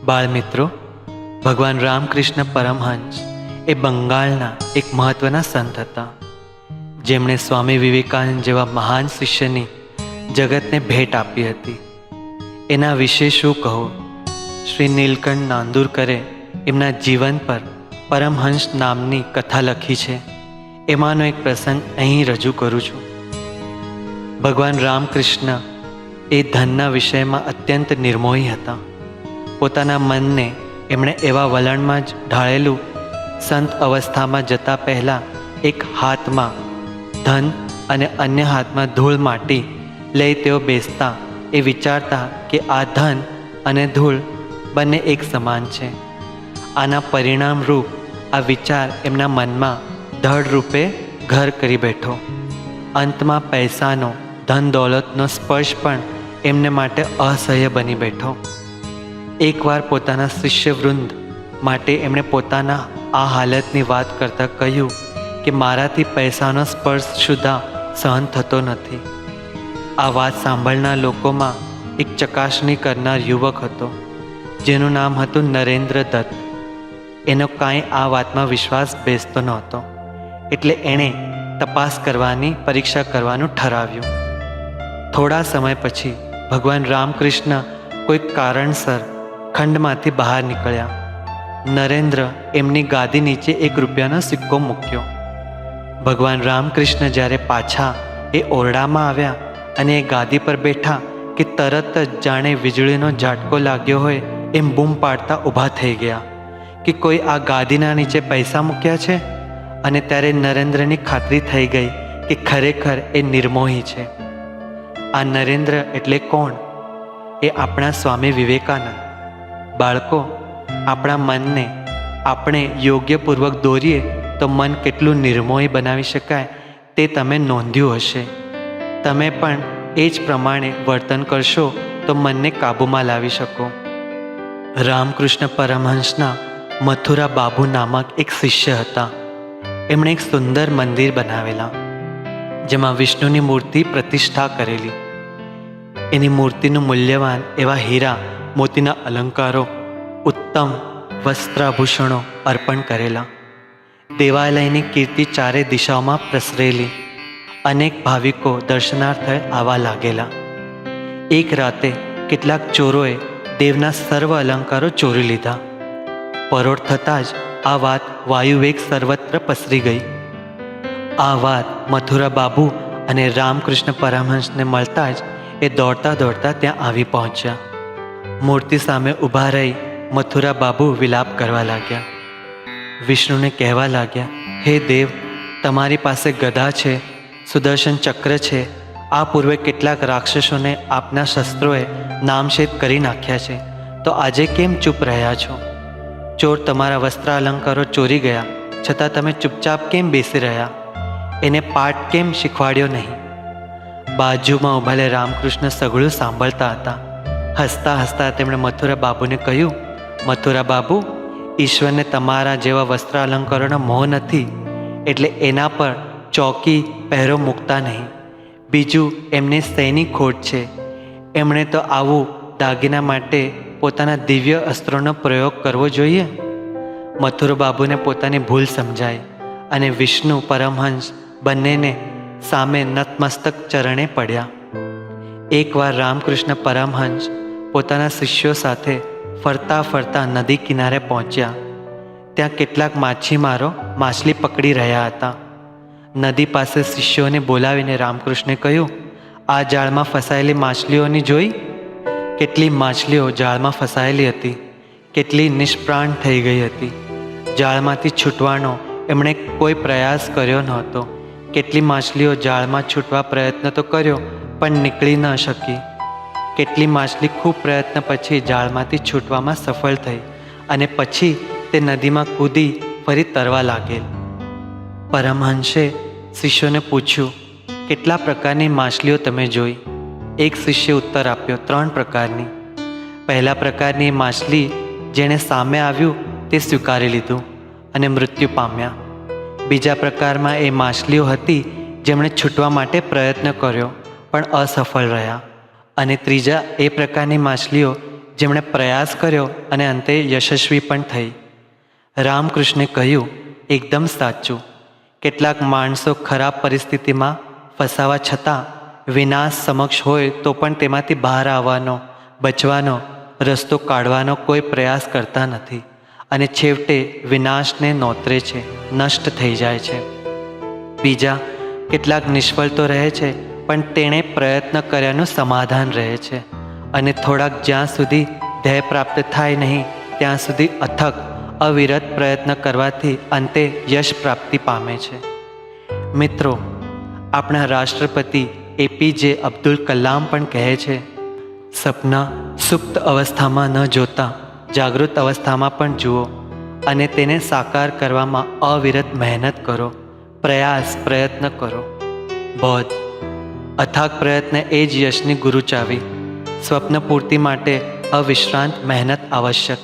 બાળમિત્રો, ભગવાન રામકૃષ્ણ પરમહંસ એ બંગાળના એક મહત્ત્વના સંત હતા, જેમણે સ્વામી વિવેકાનંદ જેવા મહાન શિષ્યની જગતને ભેટ આપી હતી. એના વિશે શું કહું? શ્રી નીલકંઠ નાંદુરકરે એમના જીવન પર પરમહંસ નામની કથા લખી છે. એમાંનો એક પ્રસંગ અહીં રજૂ કરું છું. ભગવાન રામકૃષ્ણ એ ધનના વિષયમાં અત્યંત નિર્મોહી હતા. પોતાના મનને એમણે એવા વલણમાં જ ઢાળેલું, સંત અવસ્થામાં જતા પહેલાં એક હાથમાં ધન અને અન્ય હાથમાં ધૂળ માટી લઈ તેઓ બેસતા એ વિચારતા કે આ ધન અને ધૂળ બંને એક સમાન છે. આના પરિણામ રૂપ આ વિચાર એમના મનમાં ધડ રૂપે ઘર કરી બેઠો. અંતમાં પૈસાનો, ધન દોલતનો સ્પર્શ પણ એમને માટે અસહ્ય બની બેઠો. એકવાર પોતાના શિષ્યવૃંદ માટે એમણે પોતાના આ હાલતની વાત કરતાં કહ્યું કે મારાથી પૈસાનો સ્પર્શ સુદ્ધા સહન થતો નથી. આ વાત સાંભળનાર લોકોમાં એક ચકાસણી કરનાર યુવક હતો, જેનું નામ હતું નરેન્દ્ર દત્ત. એનો કાંઈ આ વાતમાં વિશ્વાસ બેસતો નહોતો, એટલે એણે તપાસ કરવાની, પરીક્ષા કરવાનું ઠરાવ્યું. થોડા સમય પછી ભગવાન રામકૃષ્ણ કોઈક કારણસર ખંડમાંથી બહાર નીકળ્યા. નરેન્દ્ર એમની ગાદી નીચે ₹1નો સિક્કો મૂક્યો. ભગવાન રામકૃષ્ણ જ્યારે પાછા એ ઓરડામાં આવ્યા અને એ ગાદી પર બેઠા કે તરત જ જાણે વીજળીનો ઝાટકો લાગ્યો હોય એમ બૂમ પાડતા ઊભા થઈ ગયા કે કોઈ આ ગાદીના નીચે પૈસા મૂક્યા છે. અને ત્યારે નરેન્દ્રની ખાતરી થઈ ગઈ કે ખરેખર એ નિર્મોહી છે. આ નરેન્દ્ર એટલે કોણ? એ આપણા સ્વામી વિવેકાનંદ. બાળકો, આપણા મનને આપણે યોગ્યપૂર્વક દોરીએ તો મન કેટલું નિર્મોહી બનાવી શકાય તે તમે નોંધ્યું હશે. તમે પણ એ જ પ્રમાણે વર્તન કરશો તો મનને કાબૂમાં લાવી શકો. રામકૃષ્ણ પરમહંસના મથુરા બાબુ નામક એક શિષ્ય હતા. એમણે એક સુંદર મંદિર બનાવેલા, જેમાં વિષ્ણુની મૂર્તિ પ્રતિષ્ઠા કરેલી. એની મૂર્તિનું મૂલ્યવાન એવા હીરા મોતીના અલંકારો, ઉત્તમ વસ્ત્રાભૂષણો અર્પણ કરેલા. દેવાલયની કીર્તિ ચારે દિશાઓમાં પ્રસરેલી. અનેક ભાવિકો દર્શનાર્થે આવવા લાગેલા. એક રાતે કેટલાક ચોરોએ દેવના સર્વ અલંકારો ચોરી લીધા. પરોઢ થતાં જ આ વાત વાયુવેગ સર્વત્ર પસરી ગઈ. આ વાત મથુરા બાબુ અને રામકૃષ્ણ પરમહંસને મળતા જ એ દોડતા દોડતા ત્યાં આવી પહોંચ્યા. મૂર્તિ સામે ઊભા રહી મથુરા બાબુ વિલાપ કરવા લાગ્યા. વિષ્ણુને કહેવા લાગ્યા, હે દેવ, તમારી પાસે ગદા છે, સુદર્શન ચક્ર છે. આ પૂર્વે કેટલાક રાક્ષસોને આપના શસ્ત્રોએ નામશેદ કરી નાખ્યા છે, તો આજે કેમ ચૂપ રહ્યા છો? ચોર તમારા વસ્ત્ર અલંકારો ચોરી ગયા, છતાં તમે ચૂપચાપ કેમ બેસી રહ્યા? એને પાઠ કેમ શીખવાડ્યો નહીં? બાજુમાં ઊભાલે રામકૃષ્ણ સઘળું સાંભળતા હતા. હસતા હસતા તેમણે મથુરા બાબુને કહ્યું, મથુરા બાબુ, ઈશ્વરને તમારા જેવા વસ્ત્ર અલંકારોનો મોહ નથી, એટલે એના પર ચોકી પહેરો મૂકતા નહીં. બીજું, એમને શેની ખોટ છે? એમણે તો આવું દાગીના માટે પોતાના દિવ્ય અસ્ત્રોનો પ્રયોગ કરવો જોઈએ. મથુરા બાબુને પોતાની ભૂલ સમજાઈ અને વિષ્ણુ પરમહંસ બંનેને સામે નતમસ્તક ચરણે પડ્યા. એકવાર રામકૃષ્ણ પરમહંસ પોતાના શિષ્યો સાથે ફરતા ફરતા નદી કિનારે પહોંચ્યા. ત્યાં કેટલાક માછીમારો માછલી પકડી રહ્યા હતા. નદી પાસે શિષ્યોને બોલાવીને રામકૃષ્ણે કહ્યું, આ જાળમાં ફસાયેલી માછલીઓની જોઈ? કેટલી માછલીઓ જાળમાં ફસાયેલી હતી, કેટલી નિષ્પ્રાણ થઈ ગઈ હતી. જાળમાંથી છૂટવાનો એમણે કોઈ પ્રયાસ કર્યો નહોતો. કેટલી માછલીઓ જાળમાં છૂટવા પ્રયત્ન તો કર્યો, પણ નીકળી ન શકી. કેટલી માછલી ખૂબ પ્રયત્ન પછી જાળમાંથી છૂટવામાં સફળ થઈ અને પછી તે નદીમાં કૂદી ફરી તરવા લાગેલ. પરમહંસે શિષ્યોને પૂછ્યું, કેટલા પ્રકારની માછલીઓ તમે જોઈ? એક શિષ્ય ઉત્તર આપ્યો, 3 પ્રકારની. પહેલા પ્રકારની માછલી જેણે સામે આવ્યું તે સ્વીકારી લીધું અને મૃત્યુ પામ્યા. બીજા પ્રકારમાં એ માછલીઓ હતી જેમણે છૂટવા માટે પ્રયત્ન કર્યો પણ અસફળ રહ્યા. અને ત્રીજા એ પ્રકારની માછલીઓ જેમણે પ્રયાસ કર્યો અને અંતે યશસ્વી પણ થઈ. રામકૃષ્ણે કહ્યું, એકદમ સાચું. કેટલાક માણસો ખરાબ પરિસ્થિતિમાં ફસાવા છતાં વિનાશ સમક્ષ હોય તો પણ તેમાંથી બહાર આવવાનો, બચવાનો, રસ્તો કાઢવાનો કોઈ પ્રયાસ કરતા નથી અને છેવટે વિનાશને નોતરે છે, નષ્ટ થઈ જાય છે. બીજા કેટલાક નિષ્ફળ તો રહે છે, પણ તેણે પ્રયત્ન કર્યાનું સમાધાન રહે છે અને થોડાક જ્યાં સુધી ધ્યેય પ્રાપ્ત થાય નહીં ત્યાં સુધી અથક અવિરત પ્રયત્ન કરવાથી અંતે યશ પ્રાપ્તિ પામે છે. મિત્રો, આપણા રાષ્ટ્રપતિ APJ અબ્દુલ કલામ પણ કહે છે, સપના સુપ્ત અવસ્થામાં ન જોતા જાગૃત અવસ્થામાં પણ જુઓ અને તેને સાકાર કરવામાં અવિરત મહેનત કરો, પ્રયત્ન કરો. બોધ, અથાગ પ્રયત્ન એ જ યશની ગુરુ ચાવી. સ્વપ્ન પૂર્તિ માટે અવિશ્રાંત મહેનત આવશ્યક.